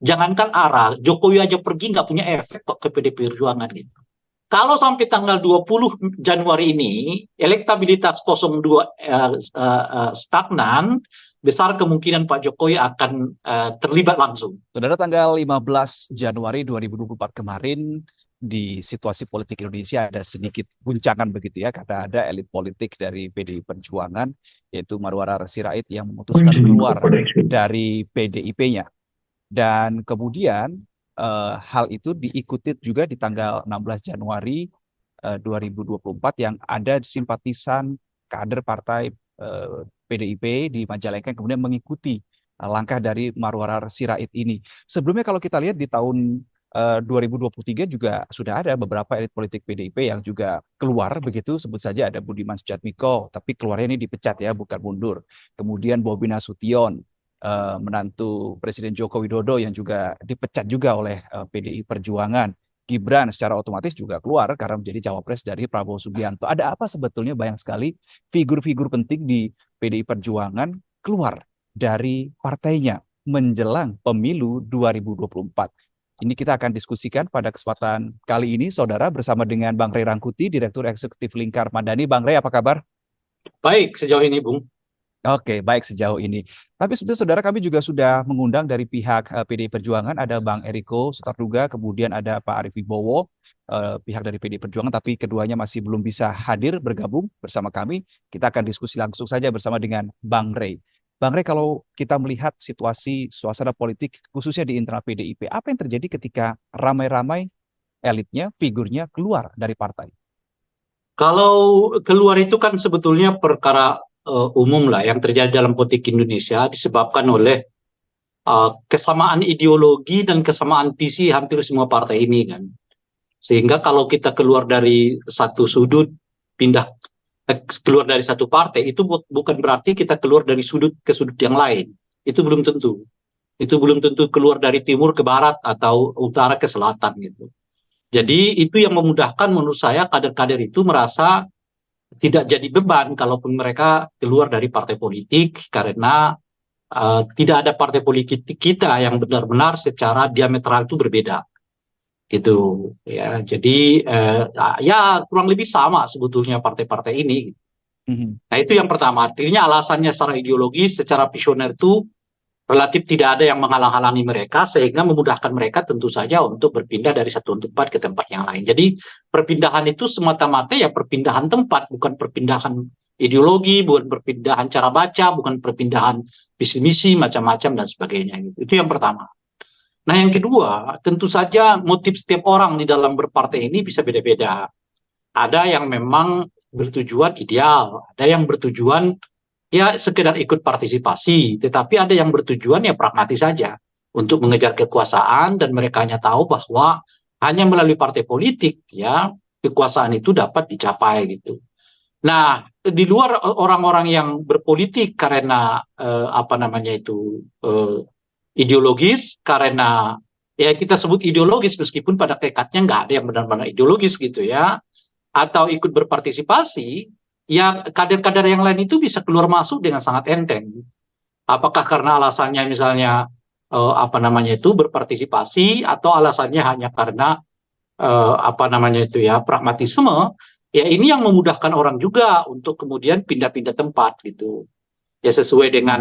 Jangankan arah, Jokowi aja pergi nggak punya efek kok ke PD Perjuangan gitu. Kalau sampai tanggal 20 Januari ini elektabilitas 02 stagnan, besar kemungkinan Pak Jokowi akan terlibat langsung. Saudara, tanggal 15 Januari 2024 kemarin di situasi politik Indonesia ada sedikit guncangan begitu ya, karena ada elit politik dari PDI Perjuangan yaitu Marwara Sirait yang memutuskan keluar dari PDIP-nya. Dan kemudian hal itu diikuti juga di tanggal 16 Januari 2024 yang ada simpatisan kader partai PDIP di Majalengka yang kemudian mengikuti langkah dari Marwara Sirait ini. Sebelumnya kalau kita lihat di tahun 2023 juga sudah ada beberapa elit politik PDIP yang juga keluar begitu, sebut saja ada Budiman Sujatmiko, tapi keluarnya ini dipecat ya, bukan mundur. Kemudian Bobi Nasution, menantu Presiden Joko Widodo yang juga dipecat juga oleh PDI Perjuangan. Gibran secara otomatis juga keluar karena menjadi cawapres dari Prabowo Subianto. Ada apa sebetulnya, banyak sekali figur-figur penting di PDI Perjuangan keluar dari partainya menjelang pemilu 2024. Ini kita akan diskusikan pada kesempatan kali ini, saudara, bersama dengan Bang Ray Rangkuti, Direktur Eksekutif Lingkar Madani. Bang Ray, apa kabar? Baik sejauh ini, Bung. Oke, baik sejauh ini. Tapi sebetulnya saudara, kami juga sudah mengundang dari pihak PDI Perjuangan, ada Bang Eriko Sutarduga, kemudian ada Pak Arief Wibowo, pihak dari PDI Perjuangan, tapi keduanya masih belum bisa hadir bergabung bersama kami. Kita akan diskusi langsung saja bersama dengan Bang Ray. Bang Ray, kalau kita melihat situasi suasana politik, khususnya di internal PDIP, apa yang terjadi ketika ramai-ramai elitnya, figurnya keluar dari partai? Kalau keluar itu kan sebetulnya perkara umum lah yang terjadi dalam politik Indonesia disebabkan oleh kesamaan ideologi dan kesamaan visi hampir semua partai ini kan. Sehingga kalau kita keluar dari satu sudut, pindah keluar dari satu partai, itu bukan berarti kita keluar dari sudut ke sudut yang lain. Itu belum tentu. Itu belum tentu keluar dari timur ke barat atau utara ke selatan gitu. Hmm. Jadi itu yang memudahkan menurut saya kader-kader itu merasa tidak jadi beban kalaupun mereka keluar dari partai politik karena tidak ada partai politik kita yang benar-benar secara diametral itu berbeda gitu ya. Jadi ya kurang lebih sama sebetulnya partai-partai ini. Mhm. Nah itu yang pertama, artinya alasannya secara ideologis, secara visioner itu relatif tidak ada yang menghalang-halangi mereka sehingga memudahkan mereka tentu saja untuk berpindah dari satu tempat ke tempat yang lain. Jadi perpindahan itu semata-mata ya perpindahan tempat, bukan perpindahan ideologi, bukan perpindahan cara baca, bukan perpindahan visi misi macam-macam dan sebagainya. Gitu. Itu yang pertama. Nah yang kedua, tentu saja motif setiap orang di dalam berpartai ini bisa beda-beda. Ada yang memang bertujuan ideal, ada yang bertujuan ya sekedar ikut partisipasi, tetapi ada yang bertujuan ya pragmatis saja untuk mengejar kekuasaan dan mereka hanya tahu bahwa hanya melalui partai politik ya kekuasaan itu dapat dicapai gitu. Nah, di luar orang-orang yang berpolitik karena apa namanya itu ideologis, karena ya kita sebut ideologis meskipun pada hakikatnya nggak ada yang benar-benar ideologis gitu ya, atau ikut berpartisipasi, ya kader-kader yang lain itu bisa keluar masuk dengan sangat enteng. Apakah karena alasannya misalnya apa namanya itu berpartisipasi atau alasannya hanya karena apa namanya itu ya pragmatisme, ya ini yang memudahkan orang juga untuk kemudian pindah-pindah tempat gitu. Ya sesuai Hmm. dengan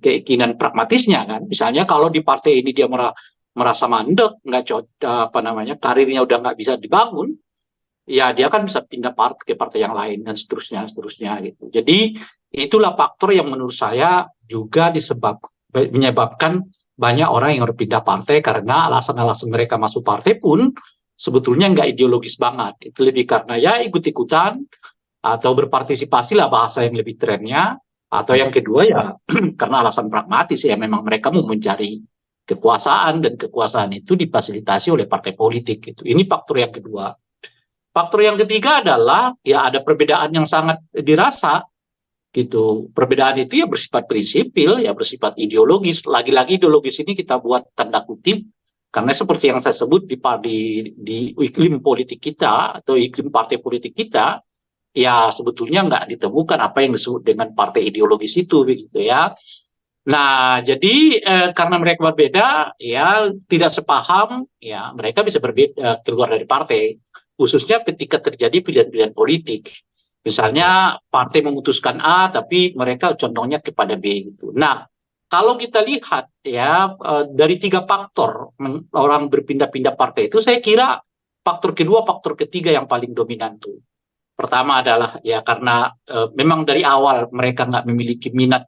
keinginan pragmatisnya kan. Misalnya kalau di partai ini dia merasa mandek, nggak apa namanya karirnya udah nggak bisa dibangun, ya dia kan bisa pindah ke partai yang lain dan seterusnya seterusnya gitu. Jadi itulah faktor yang menurut saya juga menyebabkan banyak orang yang berpindah partai karena alasan-alasan mereka masuk partai pun sebetulnya nggak ideologis banget. Itu lebih karena ya ikut-ikutan atau berpartisipasi lah bahasa yang lebih trennya. Atau yang kedua ya karena alasan pragmatis ya memang mereka mau mencari kekuasaan dan kekuasaan itu difasilitasi oleh partai politik gitu. Ini faktor yang kedua. Faktor yang ketiga adalah ya ada perbedaan yang sangat dirasa gitu. Perbedaan itu ya bersifat prinsipil, ya bersifat ideologis. Lagi-lagi ideologis ini kita buat tanda kutip karena seperti yang saya sebut di iklim politik kita atau iklim partai politik kita, ya sebetulnya nggak ditemukan apa yang disebut dengan partai ideologis itu begitu ya. Nah, jadi karena mereka berbeda, ya tidak sepaham, ya mereka bisa berbeda keluar dari partai, khususnya ketika terjadi pilihan-pilihan politik. Betul. Misalnya partai memutuskan A, tapi mereka condongnya kepada B gitu. Nah, kalau kita lihat ya dari tiga faktor orang berpindah-pindah partai itu, saya kira faktor kedua, faktor ketiga yang paling dominan tuh. Pertama adalah ya karena memang dari awal mereka nggak memiliki minat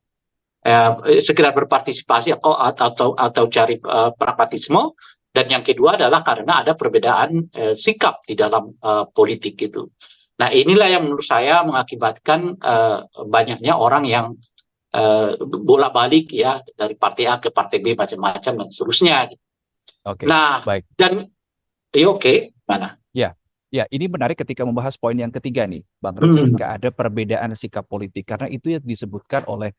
sekedar berpartisipasi atau cari pragmatisme, dan yang kedua adalah karena ada perbedaan sikap di dalam politik itu. Nah, inilah yang menurut saya mengakibatkan banyaknya orang yang bolak-balik ya dari partai A ke partai B macam-macam dan seterusnya. Oke, Nah, baik. dan ya oke, mana? Ya, ya, ini menarik ketika membahas poin yang ketiga nih, Bang Rey, Hmm. ketika ada perbedaan sikap politik, karena itu yang disebutkan oleh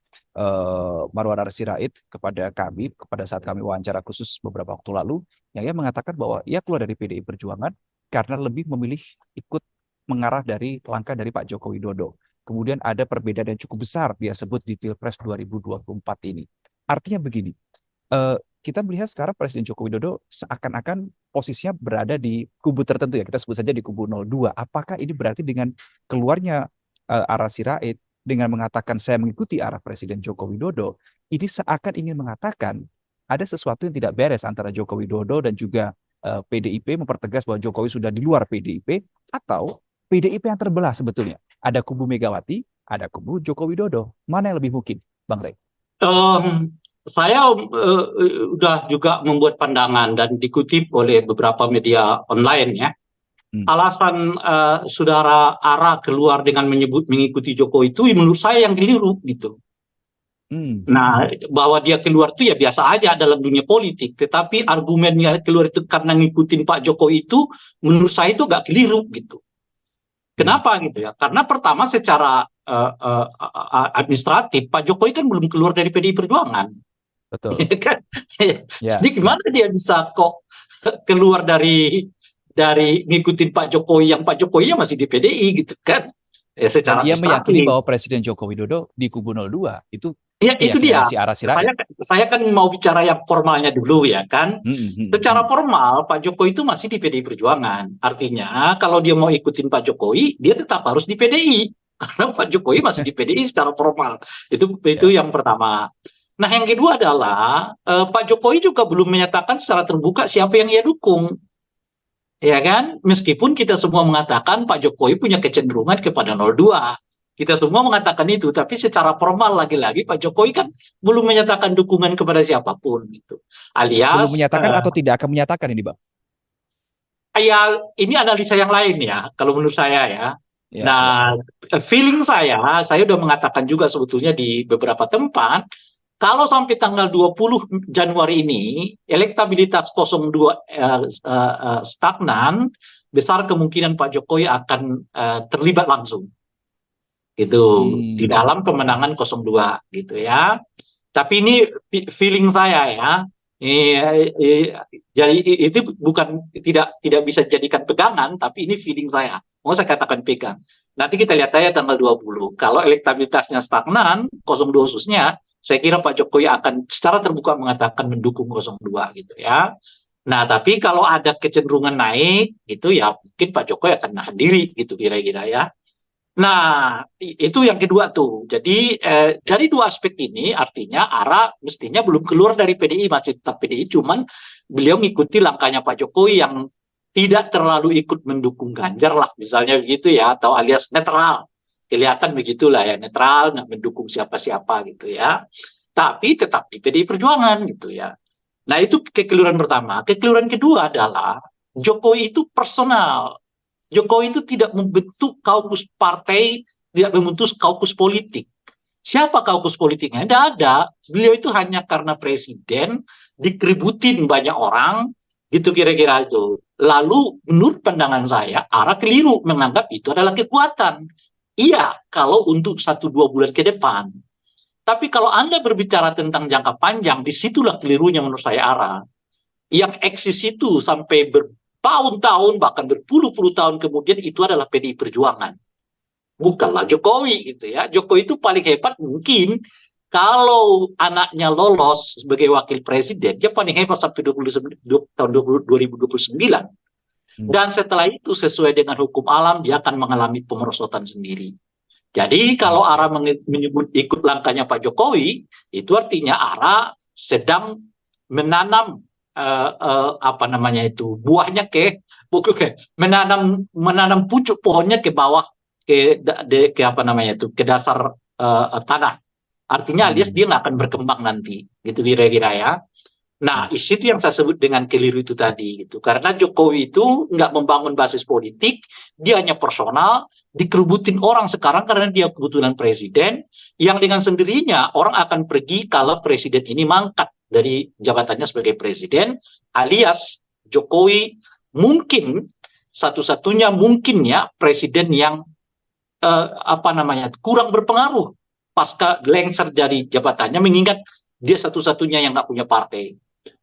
Marwan Sirait kepada kami, kepada saat kami wawancara khusus beberapa waktu lalu, yang ia mengatakan bahwa ia keluar dari PDI Perjuangan karena lebih memilih ikut mengarah dari langkah dari Pak Joko Widodo. Kemudian ada perbedaan yang cukup besar dia sebut di Pilpres 2024 ini. Artinya begini, eh, kita melihat sekarang Presiden Joko Widodo seakan-akan posisinya berada di kubu tertentu ya, kita sebut saja di kubu 02. Apakah ini berarti dengan keluarnya Ara Sirait dengan mengatakan saya mengikuti arah Presiden Joko Widodo, ini seakan ingin mengatakan ada sesuatu yang tidak beres antara Joko Widodo dan juga PDIP, mempertegas bahwa Jokowi sudah di luar PDIP, atau PDIP yang terbelah sebetulnya. Ada kubu Megawati, ada kubu Joko Widodo. Mana yang lebih mungkin, Bang Rey? Saya udah juga membuat pandangan dan dikutip oleh beberapa media online ya. Hmm. Alasan saudara Ara keluar dengan menyebut mengikuti Jokowi itu menurut saya yang keliru gitu. Hmm. Nah, bahwa dia keluar itu ya biasa aja dalam dunia politik. Tetapi argumennya keluar itu karena ngikutin Pak Jokowi itu menurut saya itu gak keliru gitu. Hmm. Kenapa gitu ya? Karena pertama secara administratif Pak Jokowi kan belum keluar dari PDI Perjuangan. Betul. Kan? Jadi Ya, ya. gimana dia bisa kok keluar dari ngikutin Pak Jokowi yang Pak Jokowi masih di PDI gitu kan? Ya Dan secara ia meyakini administratif. bahwa Presiden Joko Widodo di kubu 02 itu Ya itu keyakinannya dia. si Ara Saya Sirait. saya kan mau bicara yang formalnya dulu ya kan. Hmm, hmm, Secara hmm. formal Pak Jokowi itu masih di PDI Perjuangan. Artinya kalau dia mau ikutin Pak Jokowi, dia tetap harus di PDI. Karena Pak Jokowi masih di PDI secara formal. Itu Ya, yang pertama. Nah, yang kedua adalah Pak Jokowi juga belum menyatakan secara terbuka siapa yang ia dukung. Ya kan? Meskipun kita semua mengatakan Pak Jokowi punya kecenderungan kepada 02. Kita semua mengatakan itu, tapi secara formal lagi-lagi Pak Jokowi kan belum menyatakan dukungan kepada siapapun gitu. belum Alias menyatakan atau tidak akan menyatakan ini, Bang? ya ini analisa yang lain ya, kalau menurut saya ya. Ya, ya. Nah, feeling saya udah mengatakan juga sebetulnya di beberapa tempat, kalau sampai tanggal 20 Januari ini, elektabilitas 02 stagnan, besar kemungkinan Pak Jokowi akan terlibat langsung gitu di Hmm, dalam pemenangan 02 gitu ya. Tapi ini feeling saya ya. Jadi itu bukan tidak tidak bisa dijadikan pegangan, tapi ini feeling saya. Mau saya katakan pegang. Nanti kita lihat aja tanggal 20. Kalau elektabilitasnya stagnan, 02 khususnya, saya kira Pak Jokowi akan secara terbuka mengatakan mendukung 02 gitu ya. Nah, tapi kalau ada kecenderungan naik gitu ya mungkin Pak Jokowi akan nahan diri gitu kira-kira ya. Nah, itu yang kedua tuh. Jadi dari dua aspek ini artinya Ara mestinya belum keluar dari PDI, masih tetap PDI, cuman beliau ngikuti langkahnya Pak Jokowi yang tidak terlalu ikut mendukung Ganjar lah, misalnya begitu ya, atau alias netral. Kelihatan begitulah ya, netral, nggak mendukung siapa-siapa gitu ya. Tapi tetap di PDI Perjuangan gitu ya. Nah, itu kekeliruan pertama. Kekeliruan kedua adalah Jokowi itu personal. Jokowi itu tidak membentuk kaukus partai, tidak membentuk kaukus politik. Siapa kaukus politiknya? Tidak ada. Beliau itu hanya karena presiden dikeributin banyak orang, gitu kira-kira itu. Lalu menurut pandangan saya, arah keliru menganggap itu adalah kekuatan. Iya, kalau untuk 1-2 bulan ke depan. Tapi kalau Anda berbicara tentang jangka panjang, disitulah kelirunya menurut saya arah yang eksis itu sampai bertahun-tahun bahkan berpuluh-puluh tahun kemudian itu adalah PDI Perjuangan, bukanlah Jokowi gitu ya. Jokowi itu paling hebat mungkin kalau anaknya lolos sebagai wakil presiden, dia paling hebat sampai tahun 2029. Hmm. Dan setelah itu sesuai dengan hukum alam dia akan mengalami pemerosotan sendiri. Jadi kalau Oke. ARA menyebut ikut langkahnya Pak Jokowi, itu artinya ARA sedang menanam apa namanya itu buahnya bukan menanam menanam pucuk pohonnya ke bawah ke apa namanya itu ke dasar tanah. Artinya alias Hmm. dia nggak akan berkembang nanti, gitu kira-kira ya. Nah, Hmm. itu yang saya sebut dengan keliru itu tadi, gitu. Karena Jokowi itu nggak membangun basis politik, dia hanya personal, dikerubutin orang sekarang karena dia kebetulan presiden, yang dengan sendirinya orang akan pergi kalau presiden ini mangkat dari jabatannya sebagai presiden, alias Jokowi mungkin satu-satunya mungkin ya presiden yang apa namanya kurang berpengaruh pasca lengser dari jabatannya, mengingat dia satu-satunya yang nggak punya partai.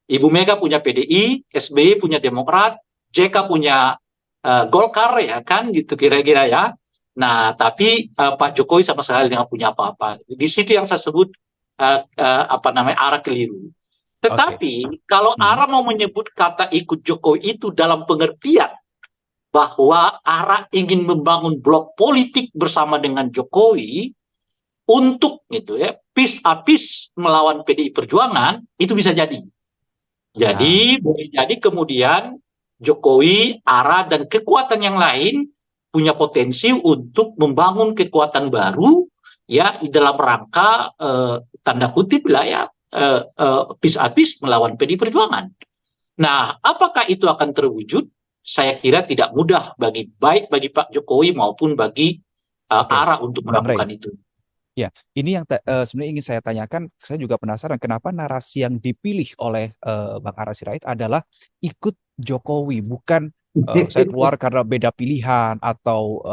Ibu Mega punya PDI, SBY punya Demokrat, JK punya Golkar ya kan gitu kira-kira ya. Nah, tapi Pak Jokowi sama sekali nggak punya apa-apa. Di situ yang saya sebut apa namanya arah keliru. Oke. Tetapi kalau Hmm. arah mau menyebut kata ikut Jokowi itu dalam pengertian bahwa arah ingin membangun blok politik bersama dengan Jokowi untuk gitu ya, peace a peace melawan PDI Perjuangan, itu bisa jadi. Ah, Jadi boleh jadi kemudian Jokowi, ARA, dan kekuatan yang lain punya potensi untuk membangun kekuatan baru ya di dalam rangka tanda kutip lah ya peace a peace melawan PDI Perjuangan. Nah, apakah itu akan terwujud? Saya kira tidak mudah baik bagi Pak Jokowi maupun bagi oke, ARA untuk Bang Rey. melakukan itu. Ya, ini yang sebenarnya ingin saya tanyakan. Saya juga penasaran kenapa narasi yang dipilih oleh Bang Ara Sirait adalah ikut Jokowi, bukan saya keluar karena beda pilihan atau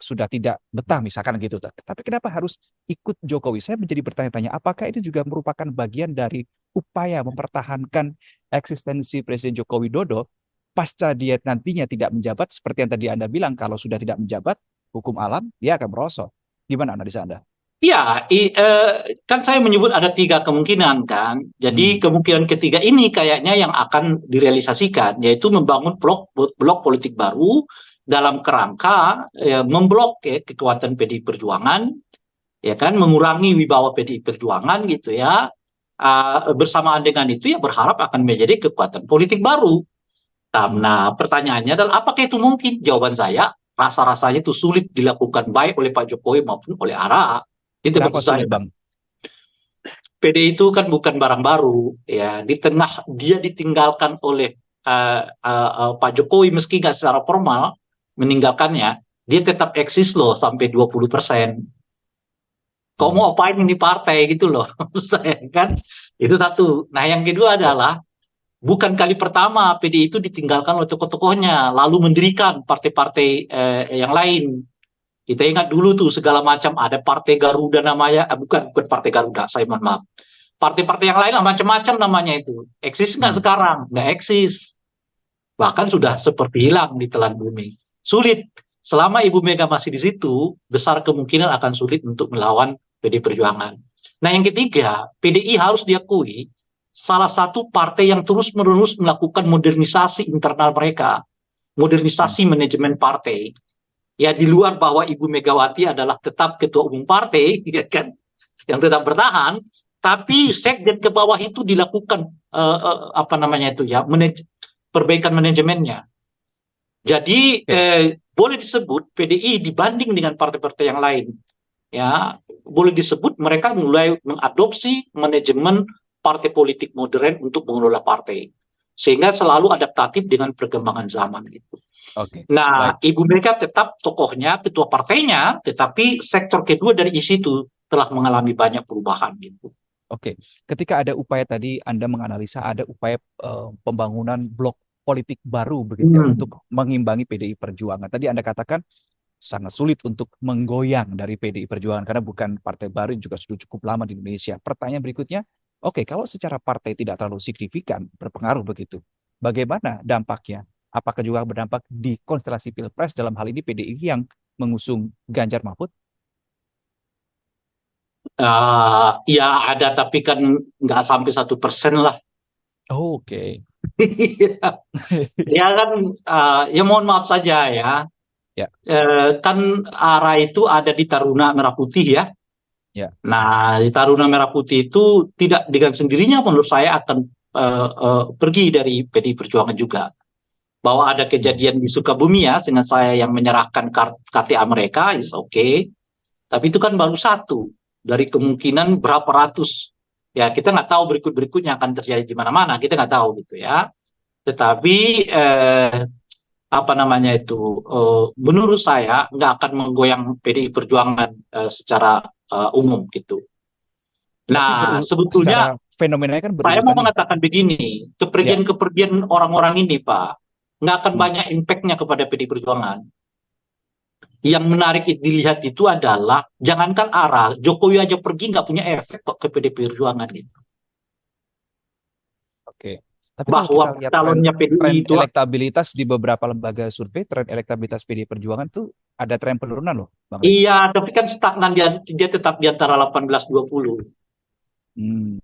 sudah tidak betah misalkan gitu. Tapi kenapa harus ikut Jokowi? Saya menjadi bertanya-tanya, apakah ini juga merupakan bagian dari upaya mempertahankan eksistensi Presiden Joko Widodo pasca dia nantinya tidak menjabat, seperti yang tadi Anda bilang, kalau sudah tidak menjabat, hukum alam dia akan merosot. Gimana analisa Anda? Ya, kan saya menyebut ada tiga kemungkinan kan. Jadi Hmm. kemungkinan ketiga ini kayaknya yang akan direalisasikan, yaitu membangun blok politik baru dalam kerangka memblok ya, kekuatan PDI Perjuangan, ya kan, mengurangi wibawa PDI Perjuangan gitu ya. Bersamaan dengan itu ya berharap akan menjadi kekuatan politik baru. Hmm. Nah, pertanyaannya adalah apakah itu mungkin? Jawaban saya, rasa-rasanya itu sulit dilakukan baik oleh Pak Jokowi maupun oleh ARA. Itu Kenapa maksud saya. sulit, Bang? PD itu kan bukan barang baru, ya. Di tengah dia ditinggalkan oleh Pak Jokowi meski nggak secara formal meninggalkannya, dia tetap eksis loh sampai 20%. Kau Hmm. mau apain ini partai gitu loh, saya kan. Itu satu. Nah, yang kedua Ya. adalah bukan kali pertama PDI itu ditinggalkan oleh tokoh-tokohnya, lalu mendirikan partai-partai yang lain. Kita ingat dulu tuh segala macam ada Partai Garuda namanya, bukan Partai Garuda, saya mohon maaf. Partai-partai yang lain lah macam-macam namanya itu. Eksis nggak Hmm. sekarang? Nggak eksis. Bahkan sudah seperti hilang di telan bumi. Sulit. Selama Ibu Mega masih di situ, besar kemungkinan akan sulit untuk melawan PDI Perjuangan. Nah yang ketiga, PDI harus diakui salah satu partai yang terus-menerus melakukan modernisasi internal mereka. Hmm. Modernisasi manajemen partai. Ya di luar bahwa Ibu Megawati adalah tetap ketua umum partai, ya kan, yang tetap bertahan, tapi sekjen ke bawah itu dilakukan apa namanya itu ya perbaikan manajemennya. Jadi Oke. boleh disebut PDI dibanding dengan partai-partai yang lain ya boleh disebut mereka mulai mengadopsi manajemen partai politik modern untuk mengelola partai sehingga selalu adaptatif dengan perkembangan zaman gitu. Oke. Nah, Baik. Ibu Mega tetap tokohnya, ketua partainya, tetapi sektor kedua dari isi itu telah mengalami banyak perubahan gitu. Oke. Ketika ada upaya tadi Anda menganalisa ada upaya pembangunan blok politik baru begitu ya Hmm. untuk mengimbangi PDI Perjuangan. Tadi Anda katakan sangat sulit untuk menggoyang dari PDI Perjuangan karena bukan partai baru yang juga sudah cukup lama di Indonesia. Pertanyaan berikutnya, oke, kalau secara partai tidak terlalu signifikan berpengaruh begitu, bagaimana dampaknya? Apakah juga berdampak di konstelasi Pilpres dalam hal ini PDI yang mengusung Ganjar Mahfud? Ya ada, tapi kan nggak sampai 1% lah. Oh, oke. Ya kan, ya mohon maaf saja ya. Ya, Kan ARA itu ada di Taruna Merah Putih ya. ya. Nah, di Taruna Merah Putih itu tidak dengan sendirinya menurut saya akan pergi dari PDI Perjuangan juga. Bahwa ada Hmm. kejadian di Sukabumi ya, dengan saya yang menyerahkan KTA mereka, is oke. Tapi itu kan baru satu dari kemungkinan berapa ratus. Ya, kita nggak tahu berikut-berikutnya akan terjadi di mana-mana, kita nggak tahu gitu ya. Tetapi apa namanya itu, menurut saya nggak akan menggoyang PDI Perjuangan secara umum gitu. Tapi Nah, secara sebetulnya fenomenanya kan saya mau berurutan nih. mengatakan begini, Ya. kepergian-kepergian orang-orang ini, Pak, nggak akan Hmm. banyak impact-nya kepada PDI Perjuangan. Yang menarik dilihat itu adalah, jangankan arah, Jokowi aja pergi nggak punya efek kok ke PDI Perjuangan gitu. Oke. Tapi kalau Bahwa kita lihat calonnya tren PDI itu, elektabilitas di beberapa lembaga survei, tren elektabilitas PD Perjuangan tuh ada tren penurunan loh, Bang Rey. iya, tapi kan stagnan, dia tetap di antara 18-20 Hmm,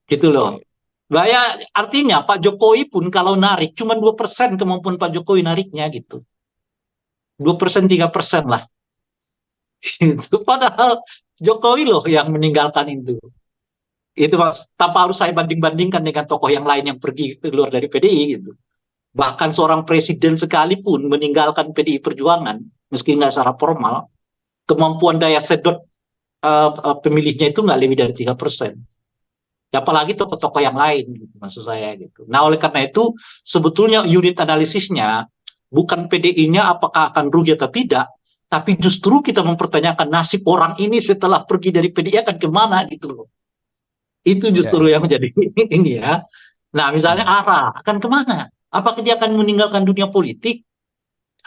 gitu loh. oke. Bahaya, artinya Pak Jokowi pun kalau narik cuma 2% kemampuan Pak Jokowi nariknya gitu. 2% 3% lah. Itu padahal Jokowi loh yang meninggalkan itu. Itu mas, tanpa harus saya banding-bandingkan dengan tokoh yang lain yang pergi keluar dari PDI gitu. Bahkan seorang presiden sekalipun meninggalkan PDI Perjuangan, meski nggak secara formal, kemampuan daya sedot pemilihnya itu nggak lebih dari 3%. Ya, apalagi tokoh-tokoh yang lain, gitu, maksud saya gitu. Nah, oleh karena itu, sebetulnya unit analisisnya bukan PDI-nya apakah akan rugi atau tidak, tapi justru kita mempertanyakan nasib orang ini setelah pergi dari PDI akan kemana gitu loh. Itu Ya, justru ya. yang menjadi ini ya. Nah, misalnya Hmm. ARA akan kemana? Apakah dia akan meninggalkan dunia politik?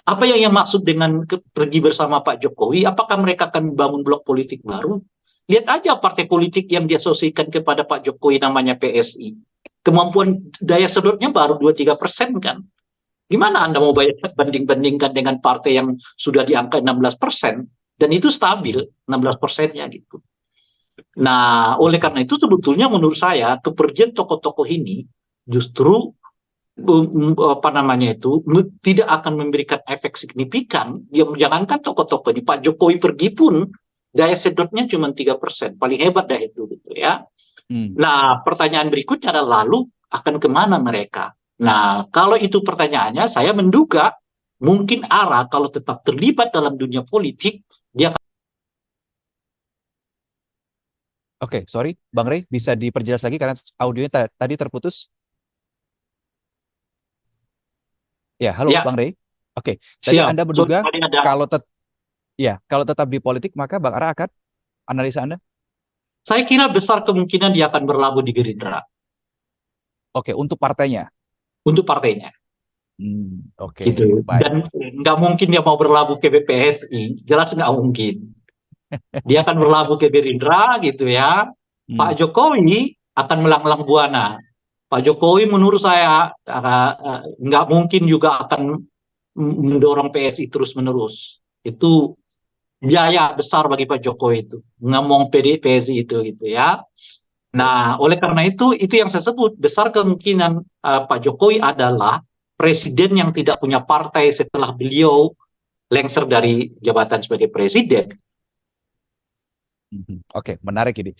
Apa yang maksud dengan pergi bersama Pak Jokowi? Apakah mereka akan membangun blok politik baru? Lihat aja partai politik yang diasosiasikan kepada Pak Jokowi namanya PSI. Kemampuan daya sedotnya baru 2-3% kan. Gimana Anda mau banding-bandingkan dengan partai yang sudah di angka 16% dan itu stabil Hmm. 16%-nya gitu. Nah, oleh Oke. karena itu sebetulnya menurut saya kepergian tokoh-tokoh ini justru apa namanya itu tidak akan memberikan efek signifikan. Yang jangankan tokoh-tokoh di Pak Jokowi pergi pun daya sedotnya cuma 3%, paling hebat dah itu gitu ya. Hmm. Nah, pertanyaan berikutnya adalah lalu akan kemana mereka? Nah, kalau itu pertanyaannya, saya menduga mungkin ARA kalau tetap terlibat dalam dunia politik, dia Oke, sorry, Bang Rey, bisa diperjelas lagi karena audionya tadi terputus. Ya, halo, ya Bang Rey. Oke, tadi siap. Anda So, menduga tadi ada, kalau kalau tetap di politik maka Bang Ara akan analisa Anda. saya kira besar kemungkinan dia akan berlabuh di Gerindra Oke, untuk partainya. untuk partainya. Oke, Gitu. baik. Dan nggak mungkin dia mau berlabuh ke BPSI, jelas nggak mungkin. Dia akan berlabuh ke Gerindra gitu ya. Pak Hmm. Jokowi akan melanglang buana. Pak Jokowi menurut saya nggak mungkin juga akan mendorong PSI terus-menerus. Itu biaya besar bagi Pak Jokowi itu. Ngomong PSI itu gitu ya. Oke. Nah, oleh karena itu yang saya sebut besar kemungkinan Pak Jokowi adalah presiden yang tidak punya partai setelah beliau lengser dari jabatan sebagai presiden. Oke, menarik ini.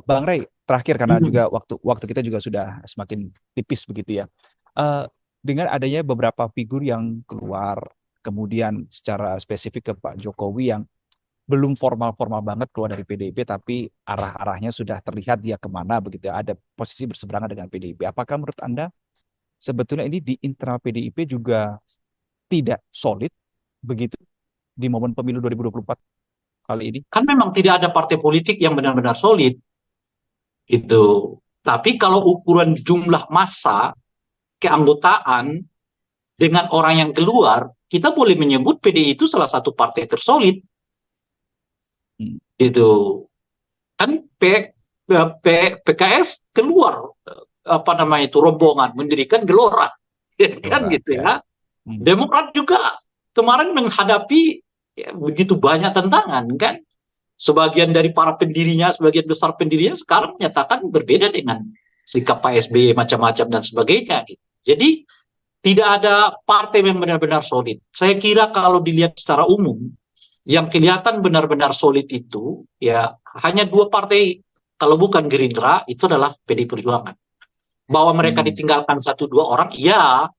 Bang Rey, terakhir karena juga Hmm. waktu waktu kita juga sudah semakin tipis begitu ya. Eh, dengan adanya beberapa figur yang keluar, kemudian secara spesifik ke Pak Jokowi yang belum formal-formal banget keluar dari PDIP, tapi arah-arahnya sudah terlihat dia kemana begitu ya. Ada posisi berseberangan dengan PDIP. Apakah menurut Anda sebetulnya ini di internal PDIP juga tidak solid begitu di momen pemilu 2024 kali ini? Kan memang tidak ada partai politik yang benar-benar solid gitu. Tapi kalau ukuran jumlah massa keanggotaan dengan orang yang keluar, kita boleh menyebut PDI itu salah satu partai tersolid Hmm. gitu. Kan PKS keluar apa namanya itu rombongan mendirikan Gelora kan Gelora, gitu ya. ya. Hmm. Demokrat juga kemarin menghadapi ya, begitu banyak tantangan kan. sebagian dari para pendirinya, sebagian besar pendirinya sekarang menyatakan berbeda dengan sikap Pak SBY macam-macam dan sebagainya. Gitu. Jadi tidak ada partai yang benar-benar solid. Saya kira kalau dilihat secara umum, yang kelihatan benar-benar solid itu ya hanya dua partai, kalau bukan Gerindra itu adalah PDI Perjuangan. Bahwa mereka ditinggalkan satu dua orang, iya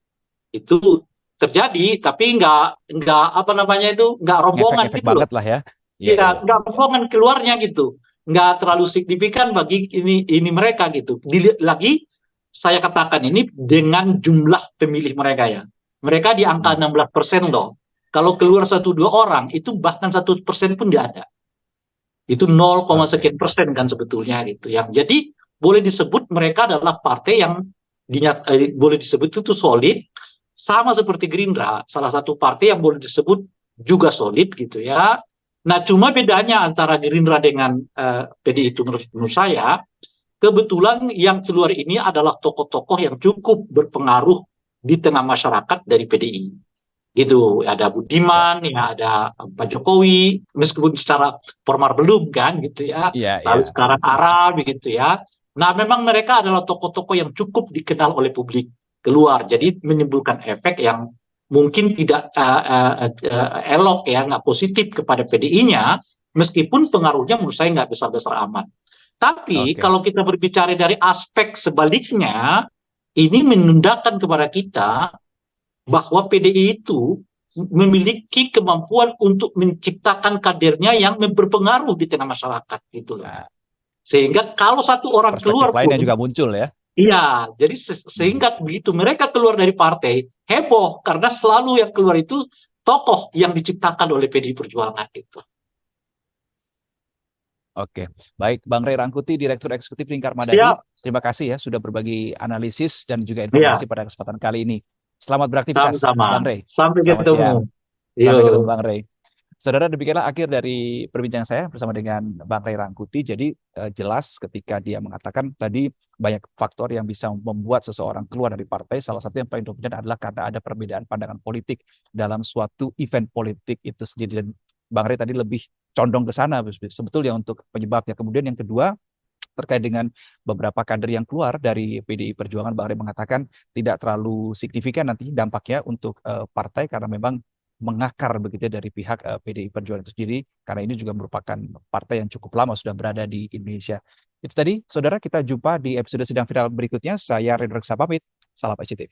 itu terjadi, tapi nggak apa namanya itu nggak rombongan Efek-efek gitu loh. banget lah ya. Iya, Iya, iya. nggak rombongan keluarnya gitu, nggak terlalu signifikan bagi ini mereka gitu. Dilihat lagi, saya katakan ini dengan jumlah pemilih mereka ya. Mereka di angka 16% loh. Kalau keluar satu dua orang itu bahkan 1% pun tidak ada. Itu 0, Oke. sekian persen kan sebetulnya gitu ya. Jadi boleh disebut mereka adalah partai yang boleh disebut itu solid, sama seperti Gerindra, salah satu partai yang boleh disebut juga solid gitu ya. Nah cuma bedanya antara Gerindra dengan PDI itu menurut saya, kebetulan yang keluar ini adalah tokoh-tokoh yang cukup berpengaruh di tengah masyarakat dari PDI gitu. Ada Ya. Budiman, ya ada Pak Jokowi, meskipun secara formal belum kan gitu ya. Iya, iya. Lalu sekarang Ara begitu ya. Nah, memang mereka adalah tokoh-tokoh yang cukup dikenal oleh publik keluar. Jadi menimbulkan efek yang mungkin tidak elok ya, nggak positif kepada PDI-nya, meskipun pengaruhnya menurut saya nggak besar-besar amat. Tapi Oke. kalau kita berbicara dari aspek sebaliknya, ini menandakan kepada kita bahwa PDI itu memiliki kemampuan untuk menciptakan kadernya yang berpengaruh di tengah masyarakat gitu loh. Nah, Sehingga kalau satu orang perspektif keluar lainnya pun, juga muncul ya. iya, jadi sehingga begitu mereka keluar dari partai heboh karena selalu yang keluar itu tokoh yang diciptakan oleh PDI Perjuangan gitu. Oke, baik. Bang Ray Rangkuti, Direktur Eksekutif Lingkar Madani, Siap, terima kasih ya sudah berbagi analisis dan juga ya, informasi pada kesempatan kali ini. Selamat beraktivitas, Bang sama-sama. Ray. Sampai Selamat siang. ketemu. Sampai ketemu, Yuk. Bang Ray. Saudara, demikianlah akhir dari perbincangan saya bersama dengan Bang Ray Rangkuti. Jadi jelas ketika dia mengatakan tadi banyak faktor yang bisa membuat seseorang keluar dari partai. Salah satu yang paling dominan adalah karena ada perbedaan pandangan politik dalam suatu event politik itu sendiri. Dan Bang Ray tadi lebih condong ke sana sebetulnya untuk penyebabnya. Kemudian yang kedua, terkait dengan beberapa kader yang keluar dari PDI Perjuangan, Bang Ray mengatakan tidak terlalu signifikan nanti dampaknya untuk partai karena memang mengakar begitu ya dari pihak PDI Perjuangan itu sendiri, karena ini juga merupakan partai yang cukup lama sudah berada di Indonesia. Itu tadi, saudara, kita jumpa di episode Sidang Viral berikutnya. Saya Redra Reksa pamit. Salam SCTV.